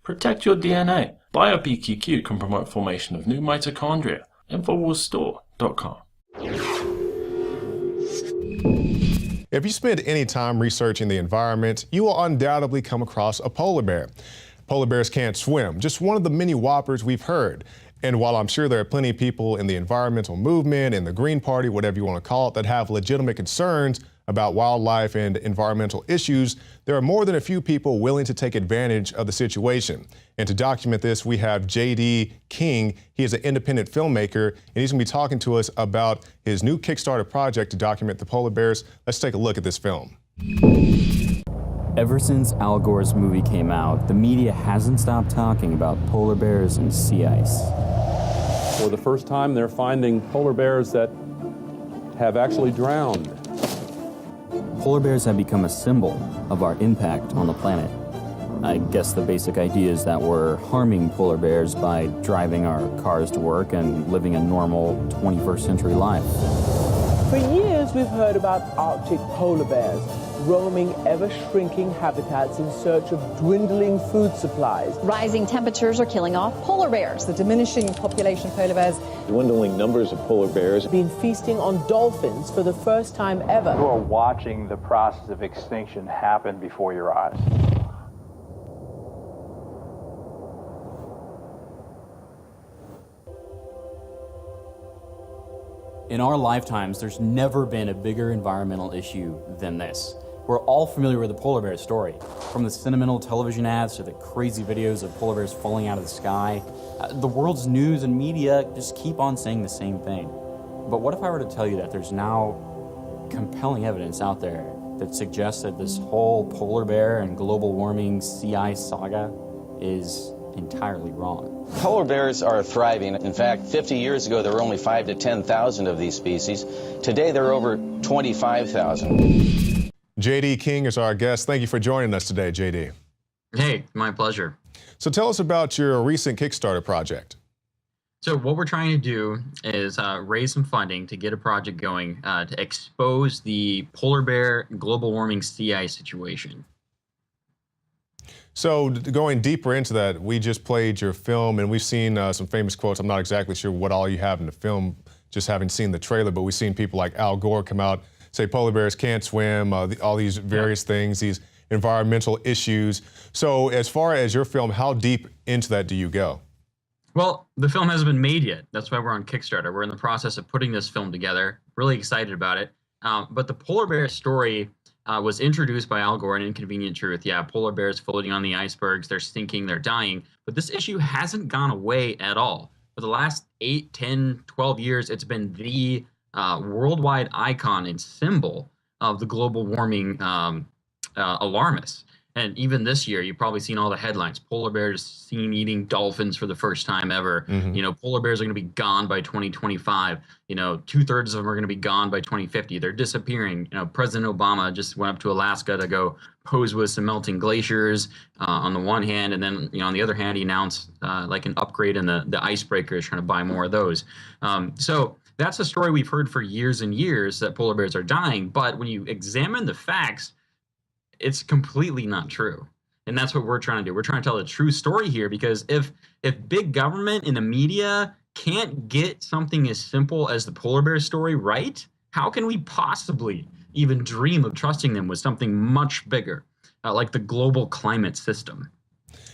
Protect your DNA. BioPQQ can promote formation of new mitochondria. Infowarsstore.com. If you spend any time researching the environment, you will undoubtedly come across a polar bear. Polar bears can't swim, just one of the many whoppers we've heard. And while I'm sure there are plenty of people in the environmental movement, in the Green Party, whatever you want to call it, that have legitimate concerns about wildlife and environmental issues, there are more than a few people willing to take advantage of the situation. And to document this, we have J.D. King. He is an independent filmmaker, and he's going to be talking to us about his new Kickstarter project to document the polar bears. Let's take a look at this film. Ever since Al Gore's movie came out, the media hasn't stopped talking about polar bears and sea ice. For the first time, they're finding polar bears that have actually drowned. Polar bears have become a symbol of our impact on the planet. I guess the basic idea is that we're harming polar bears by driving our cars to work and living a normal 21st century life. For years, we've heard about Arctic polar bears roaming ever-shrinking habitats in search of dwindling food supplies. Rising temperatures are killing off polar bears. The diminishing population of polar bears. Dwindling numbers of polar bears. Been feasting on dolphins for the first time ever. You are watching the process of extinction happen before your eyes. In our lifetimes, there's never been a bigger environmental issue than this. We're all familiar with the polar bear story, from the sentimental television ads to the crazy videos of polar bears falling out of the sky. The world's news and media just keep on saying the same thing. But what if I were to tell you that there's now compelling evidence out there that suggests that this whole polar bear and global warming sea ice saga is entirely wrong? Polar bears are thriving. In fact, 50 years ago, there were only 5,000 to 10,000 of these species. Today, there are over 25,000. J.D. King is our guest. Thank you for joining us today, J.D. Hey, my pleasure. So tell us about your recent Kickstarter project. So what we're trying to do is raise some funding to get a project going to expose the polar bear global warming sea ice situation. So going deeper into that, we just played your film and we've seen some famous quotes. I'm not exactly sure what all you have in the film, just having seen the trailer, but we've seen people like Al Gore come out, say polar bears can't swim, all these various things, these environmental issues. So as far as your film, how deep into that do you go? Well, the film hasn't been made yet. That's why we're on Kickstarter. We're in the process of putting this film together. Really excited about it. But the polar bear story was introduced by Al Gore in Inconvenient Truth. Yeah, polar bears floating on the icebergs, they're sinking, they're dying. But this issue hasn't gone away at all. For the last 8, 10, 12 years, it's been the worldwide icon and symbol of the global warming alarmists. And even this year, you've probably seen all the headlines. Polar bears seen eating dolphins for the first time ever. Mm-hmm. You know, polar bears are going to be gone by 2025. You know, 2/3 of them are going to be gone by 2050. They're disappearing. You know, President Obama just went up to Alaska to go pose with some melting glaciers on the one hand. And then, you know, on the other hand, he announced like an upgrade in the icebreakers, trying to buy more of those. So that's a story we've heard for years and years, that polar bears are dying. But when you examine the facts, it's completely not true. And that's what we're trying to do. We're trying to tell a true story here, because if big government and the media can't get something as simple as the polar bear story right, how can we possibly even dream of trusting them with something much bigger, like the global climate system?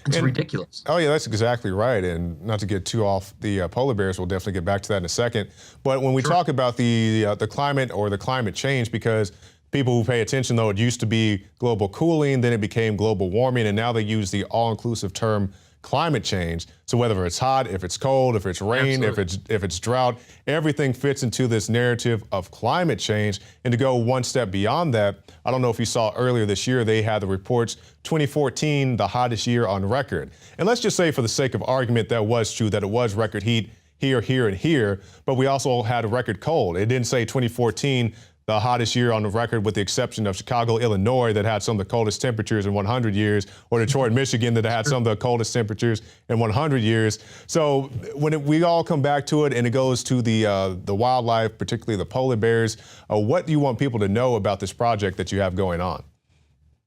It's ridiculous. Oh yeah, that's exactly right. And not to get too off the polar bears, we'll definitely get back to that in a second. But when we talk about the climate or the climate change, because people who pay attention, though, it used to be global cooling, then it became global warming, and now they use the all-inclusive term climate change. So whether it's hot, if it's cold, if it's rain, if it's drought, everything fits into this narrative of climate change. And to go one step beyond that, I don't know if you saw earlier this year, they had the reports 2014, the hottest year on record. And let's just say, for the sake of argument, that was true, that it was record heat here, here, and here, but we also had a record cold. It didn't say 2014, the hottest year on the record, with the exception of Chicago, Illinois, that had some of the coldest temperatures in 100 years, or Detroit, Michigan, that had some of the coldest temperatures in 100 years. So when we all come back to it and it goes to the wildlife, particularly the polar bears, what do you want people to know about this project that you have going on?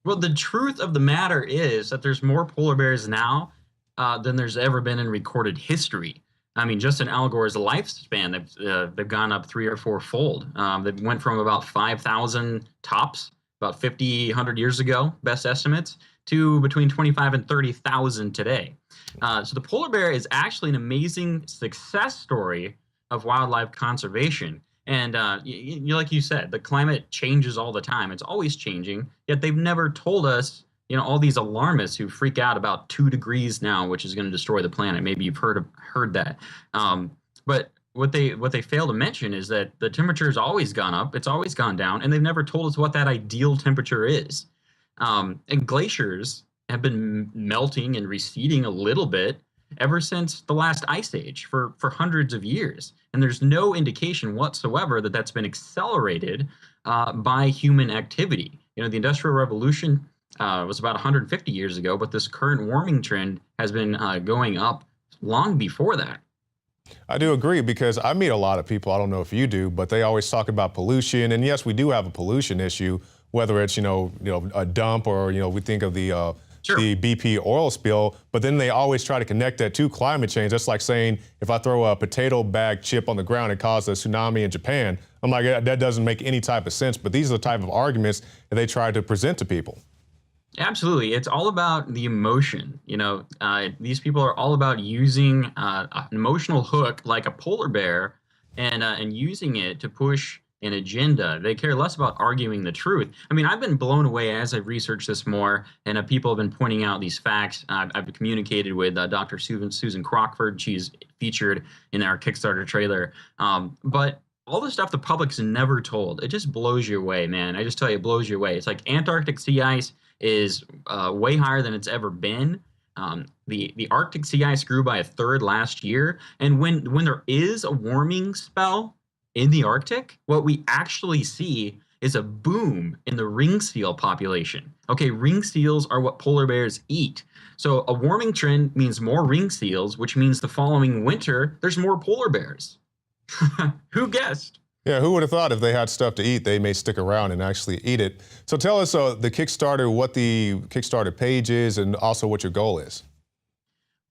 Well, the truth of the matter is that there's more polar bears now than there's ever been in recorded history. I mean, just in Al Gore's lifespan, they've gone up 3 or 4-fold. They went from about 5,000 tops about 50, 100 years ago, best estimates, to between 25 and 30,000 today. So the polar bear is actually an amazing success story of wildlife conservation. And like you said, the climate changes all the time. It's always changing, yet they've never told us, all these alarmists who freak out about 2 degrees now, which is going to destroy the planet. Maybe you've heard that. But what they fail to mention is that the temperature's always gone up, it's always gone down, and they've never told us what that ideal temperature is. And glaciers have been melting and receding a little bit ever since the last ice age for hundreds of years. And there's no indication whatsoever that that's been accelerated by human activity. The Industrial Revolution was about 150 years ago, but this current warming trend has been going up long before that. I do agree, because I meet a lot of people, I don't know if you do, but they always talk about pollution. And yes, we do have a pollution issue, whether it's, a dump or, we think of the BP oil spill, but then they always try to connect that to climate change. That's like saying, if I throw a potato bag chip on the ground, it caused a tsunami in Japan. I'm like, that doesn't make any type of sense. But these are the type of arguments that they try to present to people. Absolutely. It's all about the emotion. These people are all about using an emotional hook like a polar bear and using it to push an agenda. They care less about arguing the truth. I mean, I've been blown away as I've researched this more, and people have been pointing out these facts. I've communicated with Dr. Susan Crockford. She's featured in our Kickstarter trailer. But all the stuff the public's never told, it just blows you away, man. I just tell you, it blows you away. It's like Antarctic sea ice is way higher than it's ever been. The Arctic sea ice grew by 1/3 last year. And when there is a warming spell in the Arctic, what we actually see is a boom in the ring seal population. Okay, ring seals are what polar bears eat. So a warming trend means more ring seals, which means the following winter, there's more polar bears. Who guessed? Yeah, who would have thought if they had stuff to eat, they may stick around and actually eat it. So tell us the Kickstarter, what the Kickstarter page is, and also what your goal is.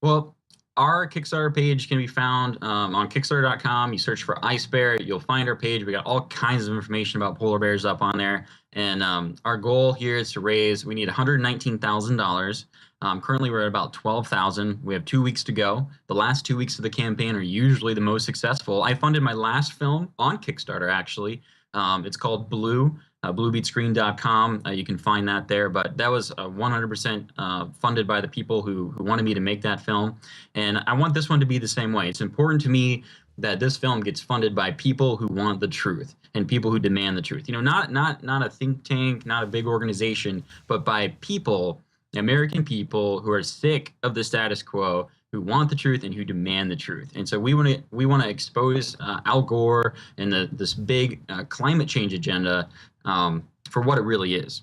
Well, our Kickstarter page can be found on Kickstarter.com. You search for Ice Bear, you'll find our page. We got all kinds of information about polar bears up on there. And our goal here is to raise, we need $119,000. Currently, we're at about 12,000. We have 2 weeks to go. The last 2 weeks of the campaign are usually the most successful. I funded my last film on Kickstarter, actually. It's called Blue, bluebeatscreen.com. You can find that there. But that was 100% funded by the people who wanted me to make that film. And I want this one to be the same way. It's important to me that this film gets funded by people who want the truth and people who demand the truth. Not a think tank, not a big organization, but by people, American people who are sick of the status quo, who want the truth and who demand the truth. And so we want to expose Al Gore and this big climate change agenda for what it really is.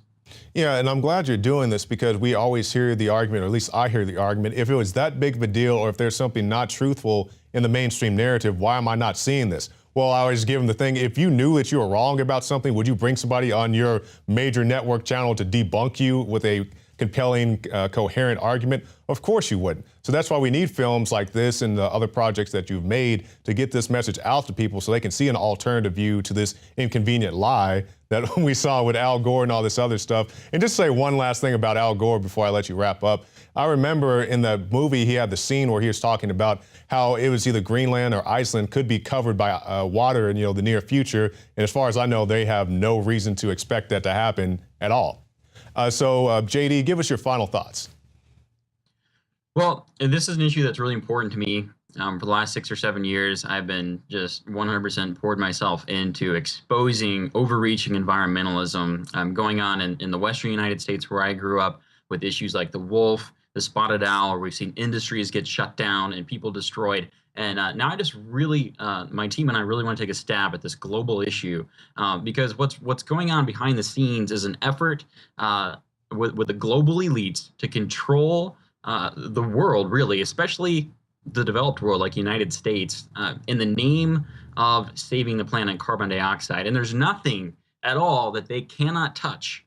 Yeah, and I'm glad you're doing this, because we always hear the argument, or at least I hear the argument, if it was that big of a deal, or if there's something not truthful in the mainstream narrative, why am I not seeing this? Well, I always give them the thing, if you knew that you were wrong about something, would you bring somebody on your major network channel to debunk you with a compelling, coherent argument? Of course you wouldn't. So that's why we need films like this and the other projects that you've made to get this message out to people so they can see an alternative view to this inconvenient lie that we saw with Al Gore and all this other stuff. And just say one last thing about Al Gore before I let you wrap up. I remember in the movie, he had the scene where he was talking about how it was either Greenland or Iceland could be covered by water in the near future. And as far as I know, they have no reason to expect that to happen at all. So J.D., give us your final thoughts. Well, this is an issue that's really important to me. For the last 6 or 7 years, I've been just 100% poured myself into exposing overreaching environmentalism going on in the Western United States, where I grew up, with issues like the wolf, the spotted owl, where we've seen industries get shut down and people destroyed. And now I just really, my team and I really want to take a stab at this global issue, because what's going on behind the scenes is an effort with the global elites to control the world, really, especially the developed world like United States, in the name of saving the planet carbon dioxide. And there's nothing at all that they cannot touch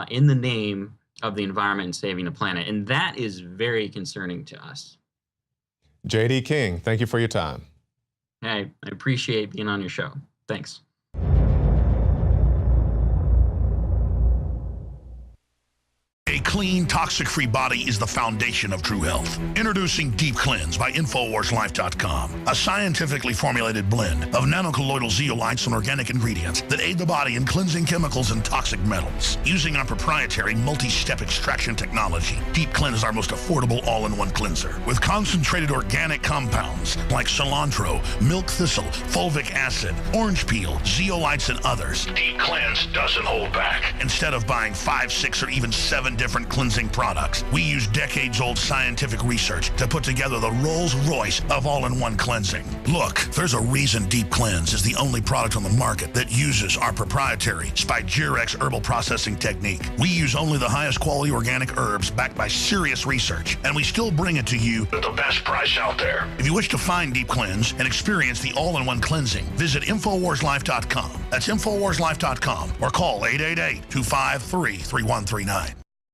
in the name of the environment and saving the planet. And that is very concerning to us. J.D. King, thank you for your time. I appreciate being on your show. Thanks. A clean, toxic-free body is the foundation of true health. Introducing Deep Cleanse by InfoWarsLife.com, a scientifically formulated blend of nanocolloidal zeolites and organic ingredients that aid the body in cleansing chemicals and toxic metals. Using our proprietary multi-step extraction technology, Deep Cleanse is our most affordable all-in-one cleanser. With concentrated organic compounds like cilantro, milk thistle, fulvic acid, orange peel, zeolites, and others, Deep Cleanse doesn't hold back. Instead of buying 5, 6, or even 7 different cleansing products, we use decades-old scientific research to put together the Rolls-Royce of all-in-one cleansing. Look, there's a reason Deep Cleanse is the only product on the market that uses our proprietary Spigyrex herbal processing technique. We use only the highest quality organic herbs backed by serious research, and we still bring it to you at the best price out there. If you wish to find Deep Cleanse and experience the all-in-one cleansing, visit InfoWarsLife.com. That's InfoWarsLife.com or call 888-253-3139.